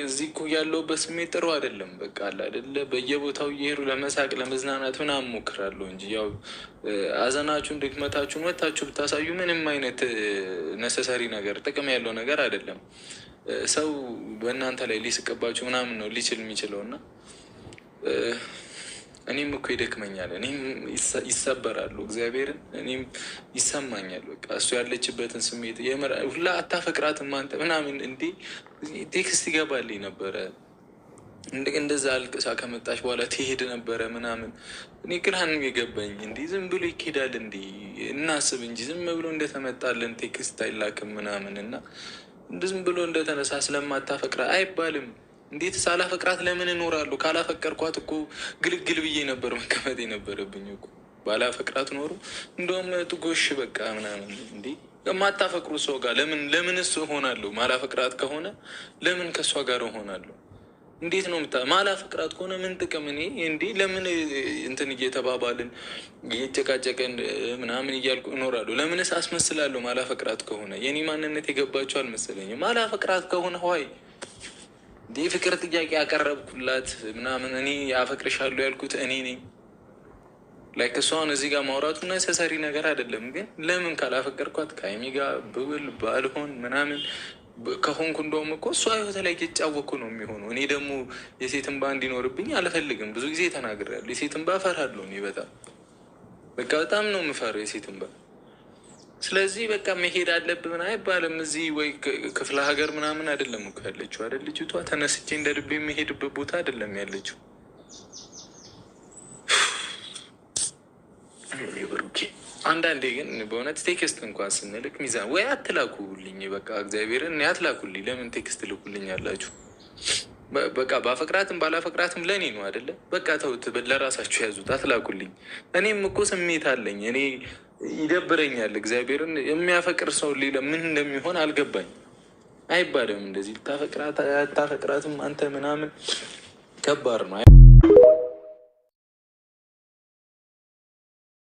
እዚህ እኮ ያለሁበት ስሜት ጥሩ አይደለም። በቃ አለ አይደለ በየቦታው እየሄዱ ለመሳቅ ለመዝናናት ምናምን እሞክራለሁ እንጂ ያው አዘናችሁን ድክመታችሁን ወታችሁ ብታሳዩ ምንም አይነት ነሰሰሪ ነገር ጥቅም ያለው ነገር አይደለም። ሰው በእናንተ ላይ ሊስቅባችሁ ምናምን ነው ሊችል የሚችለው እና እኔም እኮ ይደክመኛል፣ እኔም ይሰበራሉ እግዚአብሔርን እኔም ይሰማኛል። በቃ እሱ ያለችበትን ስሜት ሁላ አታፈቅራትም አንተ ምናምን እንዴ ቴክስት ይገባልኝ ነበረ። እንደዛ አልቅሳ ከመጣች በኋላ ትሄድ ነበረ ምናምን። እኔ ግራንም የገባኝ እንዲህ ዝም ብሎ ይኬዳል እንዲህ እናስብ እንጂ ዝም ብሎ እንደተመጣለን ቴክስት አይላክም ምናምን እና ዝም ብሎ እንደተነሳ ስለማታፈቅራ አይባልም። እንዴት ሳላፈቅራት ለምን እኖራለሁ? ካላፈቀርኳት እኮ ግልግል ብዬ ነበር መቀመጥ የነበረብኝ እኮ። ባላፈቅራት ኖሮ እንደውም ጥጎሽ በቃ ምናምን። እንዴ የማታፈቅሩት ሰው ጋር ለምንስ እሆናለሁ? ማላፈቅራት ከሆነ ለምን ከእሷ ጋር እሆናለሁ? እንዴት ነው ማላፈቅራት ከሆነ ምን ጥቅም? እኔ እንዴ ለምን እንትን እየተባባልን እየጨቃጨቀን ምናምን እያልኩ እኖራለሁ? ለምንስ አስመስላለሁ? ማላፈቅራት ከሆነ የኔ ማንነት የገባቸው አልመሰለኝም። ማላፈቅራት ከሆነ ሆይ እንዲህ ፍቅር ጥያቄ ያቀረብኩላት ምናምን እኔ አፈቅርሻለሁ ያልኩት እኔ ነኝ። ላይክ እሷን እዚህ ጋር ማውራቱ ነሰሰሪ ነገር አይደለም። ግን ለምን ካላፈቀርኳት ከሀይሚ ጋር ብውል ባልሆን ምናምን ከሆንኩ እንደውም እኮ እሷ ህይወት ላይ እየጫወኩ ነው የሚሆነው። እኔ ደግሞ የሴት እንባ እንዲኖርብኝ አልፈልግም። ብዙ ጊዜ ተናግሬያለሁ። የሴት እንባ እፈራለሁ። እኔ በጣም ነው የምፈራው የሴት እንባ። ስለዚህ በቃ መሄድ አለብህ ምን አይባልም። እዚህ ወይ ክፍለ ሀገር ምናምን አይደለም እኮ ያለችው አይደል? ልጅቷ ተነስቼ እንደ ልቤ የሚሄድበት ቦታ አይደለም ያለችው። አንዳንዴ ግን በእውነት ቴክስት እንኳን ስንልክ ሚዛን ወይ አትላኩልኝ። በቃ እግዚአብሔርን አትላኩልኝ። ለምን ቴክስት ልኩልኝ ያላችሁ? በቃ ባፈቅራትም ባላፈቅራትም ለእኔ ነው አይደለ? በቃ ተውት፣ ለራሳችሁ ያዙት፣ አትላኩልኝ። እኔም እኮ ስሜት አለኝ። እኔ ይደብረኛል። እግዚአብሔርን የሚያፈቅር ሰው ሌላ ምን እንደሚሆን አልገባኝ። አይባልም እንደዚህ ታፈቅራትም አንተ ምናምን ከባድ ነው።